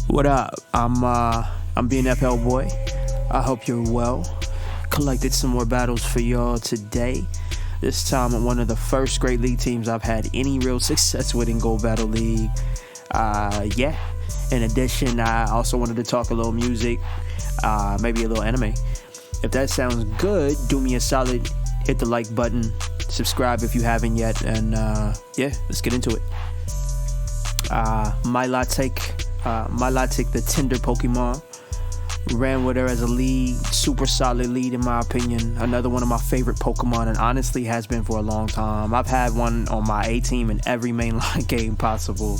What up? I'm being FL boy. I hope you're well. Collected some more battles for y'all today. This time on one of the first Great League teams I've had any real success with in Gold Battle League. Yeah. In addition, I also wanted to talk a little music, maybe a little anime. If that sounds good, do me a solid, hit the like button, subscribe if you haven't yet, and yeah, let's get into it. Milotic, the Tinder Pokemon, ran with her as a lead, super solid lead in my opinion. Another one of my favorite Pokemon, and honestly has been for a long time. I've had one on my A team in every mainline game possible.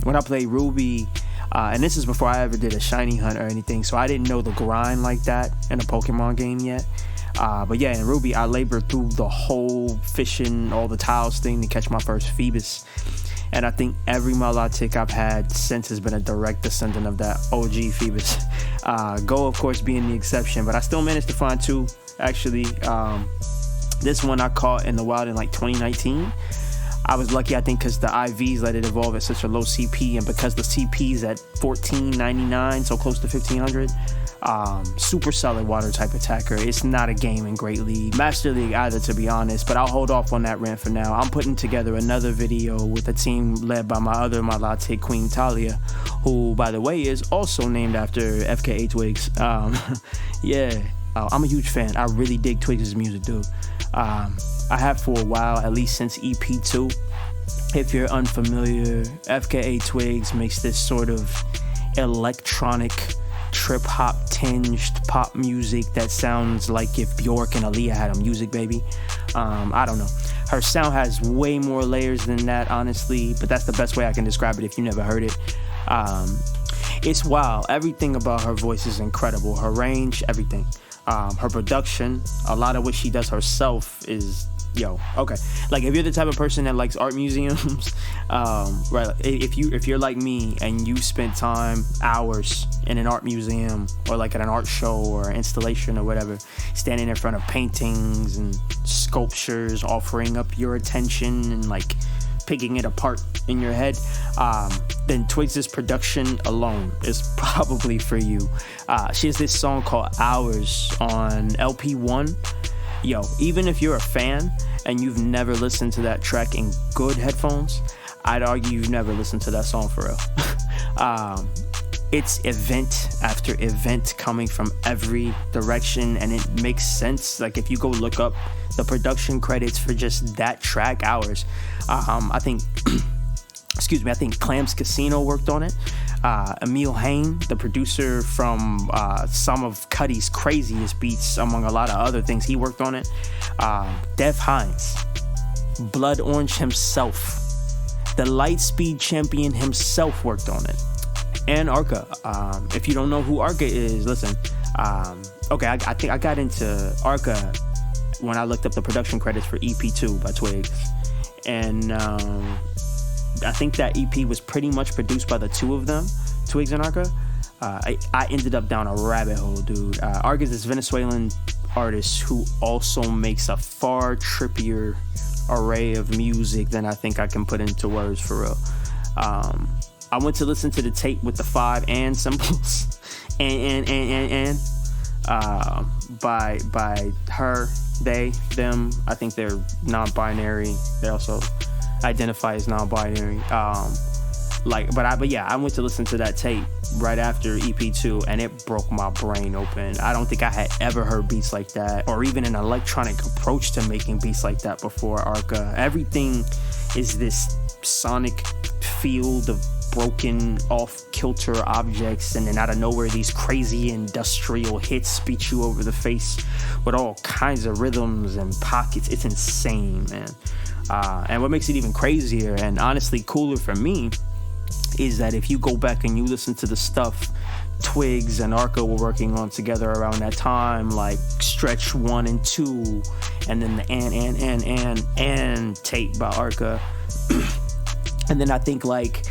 When I played Ruby, and this is before I ever did a shiny hunt or anything, so I didn't know the grind like that in a Pokemon game yet. But yeah, in Ruby, I labored through the whole fishing, all the tiles thing to catch my first Phoebus. And I think every Milotic I've had since has been a direct descendant of that OG Phoebus. Go, of course, being the exception, but I still managed to find two, actually. This one I caught in the wild in like 2019. I was lucky, I think, because the IVs let it evolve at such a low CP, and because the CP's at 1499, so close to 1500. Super solid water type attacker. It's not a game in Great League, Master League either, to be honest, but I'll hold off on that rant for now. I'm putting together another video with a team led by my other Milotic, Queen Talia, who, by the way, is also named after FKA Twigs. Yeah, I'm a huge fan. I really dig Twigs' music, dude. I have for a while, at least since EP2. If you're unfamiliar, FKA Twigs makes this sort of electronic trip hop tinged pop music that sounds like if Bjork and Aaliyah had a music baby. I don't know. Her sound has way more layers than that, honestly, but that's the best way I can describe it if you never heard it. It's wild. Everything about her voice is incredible. Her range, everything. Her production, a lot of what she does herself is okay. Like, if you're the type of person that likes art museums, right? If you're like me and you spent hours in an art museum or like at an art show or installation or whatever, standing in front of paintings and sculptures, offering up your attention and like picking it apart in your head, then Twigs' production alone is probably for you. She has this song called Hours on LP1. Even if you're a fan and you've never listened to that track in good headphones, I'd argue you've never listened to that song for real. It's event after event coming from every direction, and it makes sense. Like, if you go look up the production credits for just that track, Hours, I think I think Clams Casino worked on it. Emil Hain, the producer from some of Cuddy's craziest beats, among a lot of other things, he worked on it. Dev Hines, Blood Orange himself, the Lightspeed champion himself worked on it. And Arca. If you don't know who Arca is, listen. Okay, I think I got into Arca when I looked up the production credits for EP2 by Twigs. And I think that EP was pretty much produced by the two of them, Twigs and Arca. I ended up down a rabbit hole, dude. Arca is this Venezuelan artist who also makes a far trippier array of music than I think I can put into words for real. I went to listen to the tape with the 5 and symbols and by her, they, them. I think they're non-binary. They also identify as non-binary. But yeah, I went to listen to that tape right after EP2, and it broke my brain open. I don't think I had ever heard beats like that, or even an electronic approach to making beats like that before Arca. Everything is this sonic field of broken off-kilter objects, and then out of nowhere these crazy industrial hits beat you over the face with all kinds of rhythms and pockets. It's insane, man. And what makes it even crazier and honestly cooler for me is that if you go back and you listen to the stuff Twigs and Arca were working on together around that time, like Stretch 1 and 2, and then the and tape by Arca, and then I think like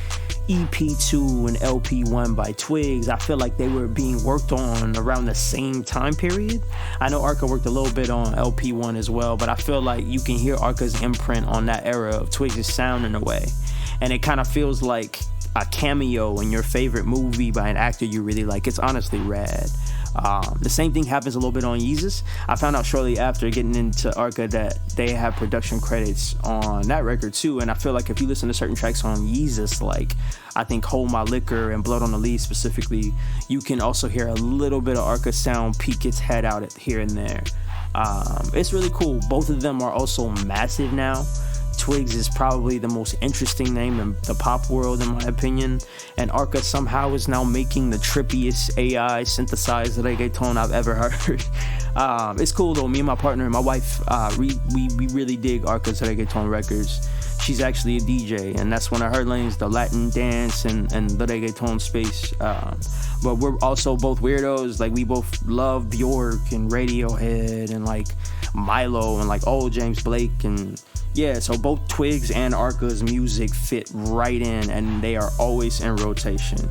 EP2 and LP1 by Twigs, I feel like they were being worked on around the same time period. I know Arca worked a little bit on LP1 as well, but I feel like you can hear Arca's imprint on that era of Twigs' sound in a way. And it kind of feels like a cameo in your favorite movie by an actor you really like, it's honestly rad. The same thing happens a little bit on Yeezus. I found out shortly after getting into Arca that they have production credits on that record too, and I feel like if you listen to certain tracks on Yeezus, like I think Hold My Liquor and Blood on the Leaves specifically, you can also hear a little bit of Arca sound peek its head out here and there. It's really cool. Both of them are also massive now. Twigs is probably the most interesting name in the pop world, in my opinion, and Arca somehow is now making the trippiest AI synthesized reggaeton I've ever heard. It's cool though. Me and my partner and my wife, we really dig Arca's reggaeton records. She's actually a DJ, and that's one of her lanes, the Latin dance and the reggaeton space. But we're also both weirdos. Like, we both love Bjork and Radiohead and like Milo and like old James Blake, and yeah, so both Twigs and Arca's music fit right in, and they are always in rotation.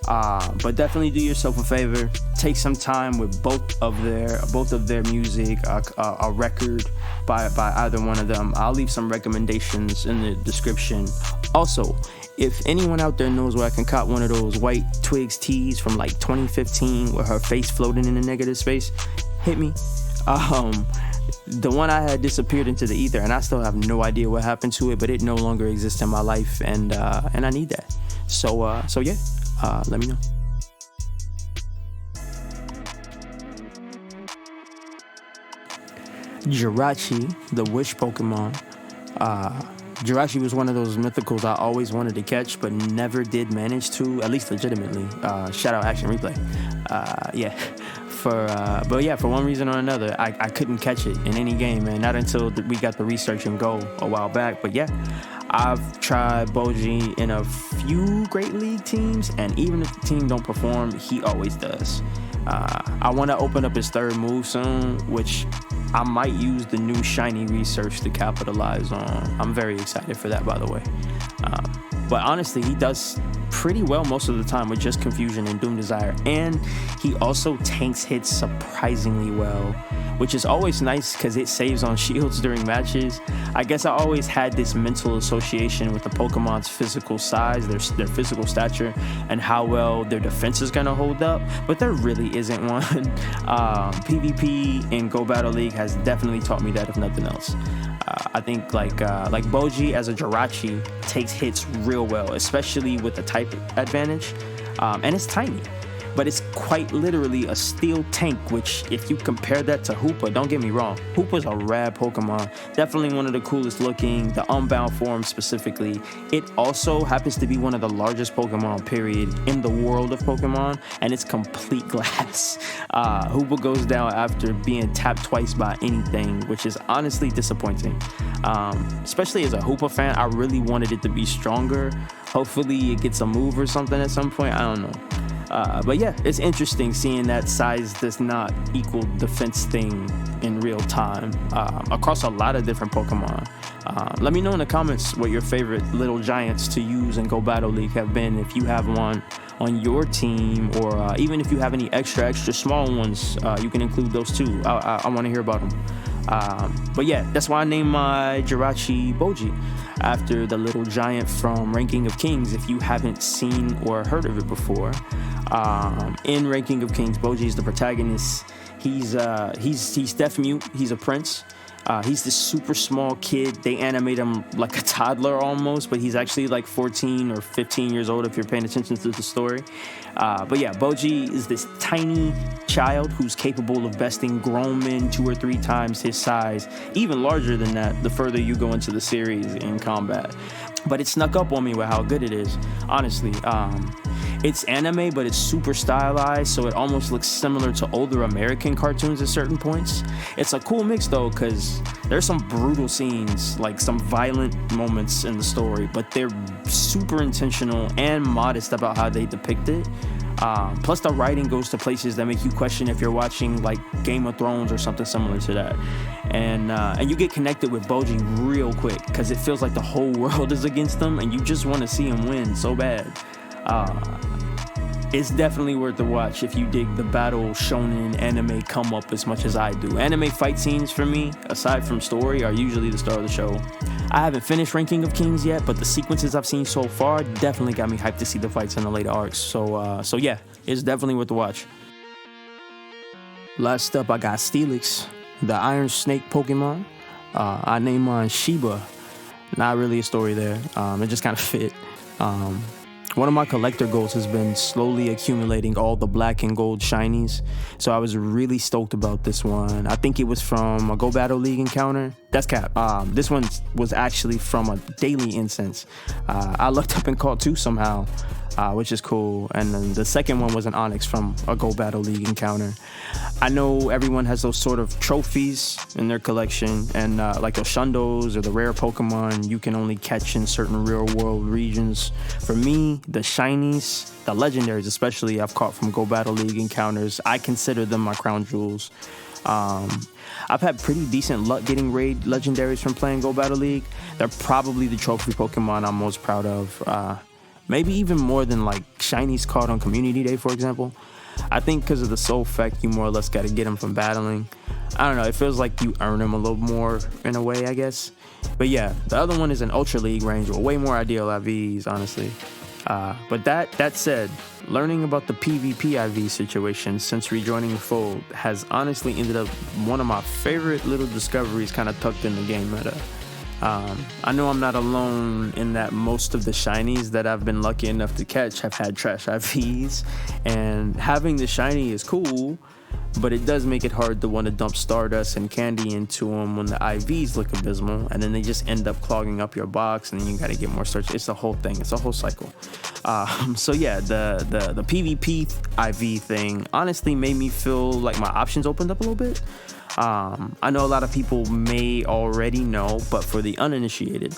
But definitely do yourself a favor, take some time with both of their music, a record by either one of them. I'll leave some recommendations in the description. Also, if anyone out there knows where I can cop one of those white Twigs tees from like 2015 with her face floating in the negative space, hit me. The one I had disappeared into the ether, and I still have no idea what happened to it, but it no longer exists in my life, and I need that. So yeah, let me know. Jirachi, the Wish Pokemon. Jirachi was one of those mythicals I always wanted to catch, but never did manage to, at least legitimately. Shout out Action Replay. But yeah, for one reason or another, I couldn't catch it in any game, man. Not until we got the Research and Go a while back. But yeah, I've tried Boji in a few Great League teams, and even if the team don't perform, he always does. I want to open up his third move soon, which I might use the new shiny research to capitalize on. I'm very excited for that, by the way. But honestly, he does pretty well most of the time with just Confusion and Doom Desire, and he also tanks hits surprisingly well, which is always nice because it saves on shields during matches. I guess I always had this mental association with the Pokemon's physical size, their physical stature, and how well their defense is gonna hold up, but there really isn't one. PvP in Go Battle League has definitely taught me that, if nothing else. I think like Boji as a Jirachi takes hits real well, especially with the type advantage, and it's tiny, but it's quite literally a steel tank, which if you compare that to Hoopa, don't get me wrong, Hoopa's a rad Pokemon, definitely one of the coolest looking, the Unbound form specifically. It also happens to be one of the largest Pokemon period in the world of Pokemon, and it's complete glass. Hoopa goes down after being tapped twice by anything, which is honestly disappointing. Especially as a Hoopa fan, I really wanted it to be stronger. Hopefully it gets a move or something at some point, I don't know. But yeah, it's interesting seeing that size does not equal defense thing in real time across a lot of different Pokemon. Let me know in the comments what your favorite little giants to use in Go Battle League have been, if you have one on your team, or even if you have any extra small ones, you can include those too. I want to hear about them. But yeah, that's why I named my Jirachi Boji after the little giant from Ranking of Kings, if you haven't seen or heard of it before. In Ranking of Kings, Boji is the protagonist. He's deaf mute. He's a prince. He's this super small kid. They animate him like a toddler almost, but he's actually like 14 or 15 years old if you're paying attention to the story. But yeah, Boji is this tiny child who's capable of besting grown men 2 or 3 times his size, even larger than that the further you go into the series in combat. But it snuck up on me with how good it is, honestly. It's anime, but it's super stylized, so it almost looks similar to older American cartoons at certain points. It's a cool mix though, because there's some brutal scenes, like some violent moments in the story, but they're super intentional and modest about how they depict it. Plus the writing goes to places that make you question if you're watching like Game of Thrones or something similar to that. And you get connected with Boji real quick, because it feels like the whole world is against them and you just want to see him win so bad. It's definitely worth the watch if you dig the battle shonen anime come up as much as I do. Anime fight scenes for me, aside from story, are usually the star of the show. I haven't finished Ranking of Kings yet, but the sequences I've seen so far definitely got me hyped to see the fights in the later arcs. So yeah, it's definitely worth the watch. Last up, I got Steelix, the Iron Snake Pokemon. I named mine Shiba. Not really a story there. It just kind of fit. One of my collector goals has been slowly accumulating all the black and gold shinies. So I was really stoked about this one. I think it was from a Go Battle League encounter. That's cap. This one was actually from a daily instance. I looked up and caught 2 somehow, which is cool. And then the second one was an Onyx from a Go Battle League encounter. I know everyone has those sort of trophies in their collection, and like those Shundos or the rare Pokemon you can only catch in certain real world regions. For me, the shinies, the legendaries especially, I've caught from Go Battle League encounters. I consider them my crown jewels. I've had pretty decent luck getting raid legendaries from playing Go Battle League. They're probably the trophy Pokemon I'm most proud of. Maybe even more than like shinies caught on Community Day, for example. I think because of the soul effect, you more or less got to get them from battling. I don't know, it feels like you earn them a little more in a way, I guess. But yeah, the other one is an Ultra League range with way more ideal IVs, honestly. But that said, learning about the PVP IV situation since rejoining the fold has honestly ended up one of my favorite little discoveries kind of tucked in the game meta. I know I'm not alone in that most of the shinies that I've been lucky enough to catch have had trash IVs, and having the shiny is cool, but it does make it hard to want to dump Stardust and candy into them when the IVs look abysmal, and then they just end up clogging up your box, and then you gotta get more search. It's a whole thing. It's a whole cycle. So yeah, the PvP IV thing honestly made me feel like my options opened up a little bit. I know a lot of people may already know, but for the uninitiated,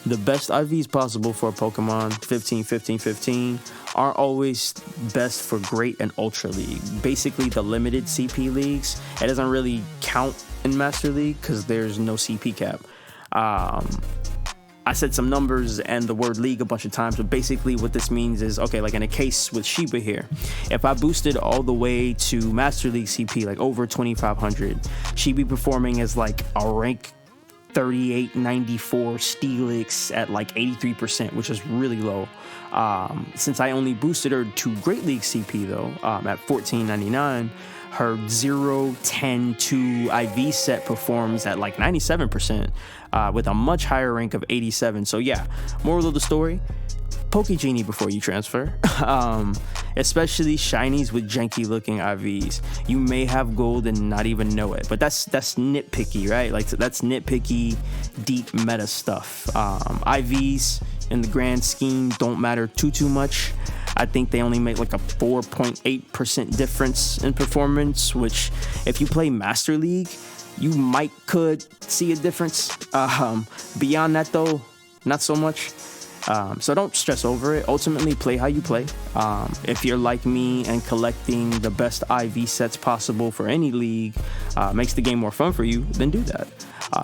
the best IVs possible for Pokemon 15, 15, 15 aren't always best for Great and Ultra League. Basically, the limited CP leagues, it doesn't really count in Master League because there's no CP cap. I said some numbers and the word league a bunch of times, but basically what this means is, okay, like in a case with Shiba here, if I boosted all the way to Master League CP, like over 2,500, she'd be performing as like a rank 3894 Steelix at like 83%, which is really low. Since I only boosted her to Great League CP though, at 1499, her 0-10-2 IV set performs at like 97%, with a much higher rank of 87. So yeah, moral of the story, Poke Genie before you transfer. Especially shinies with janky looking IVs. You may have gold and not even know it, but that's nitpicky, right? Like that's nitpicky, deep meta stuff. IVs in the grand scheme don't matter too much. I think they only make like a 4.8% difference in performance, which if you play Master League, you could see a difference. Beyond that though, not so much. So don't stress over it. Ultimately, play how you play. If you're like me and collecting the best IV sets possible for any league makes the game more fun for you, then do that.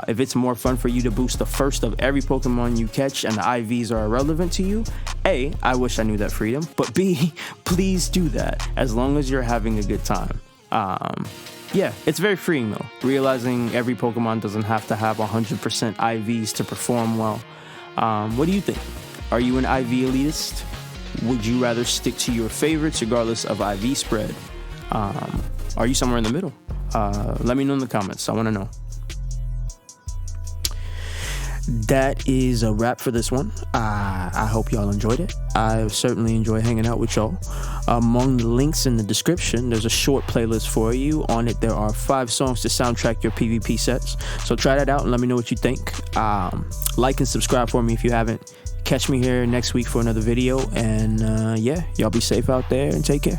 If it's more fun for you to boost the first of every Pokemon you catch and the IVs are irrelevant to you, A, I wish I knew that freedom, but B, please do that as long as you're having a good time. Yeah, it's very freeing though, realizing every Pokemon doesn't have to have 100% IVs to perform well. What do you think? Are you an IV elitist? Would you rather stick to your favorites regardless of IV spread? Are you somewhere in the middle? Let me know in the comments. I want to know. That is a wrap for this one. I hope y'all enjoyed it. I certainly enjoy hanging out with y'all. Among the links in the description, there's a short playlist for you. On it, there are 5 songs to soundtrack your PvP sets. So try that out and let me know what you think. Like and subscribe for me if you haven't. Catch me here next week for another video. And yeah, y'all be safe out there and take care.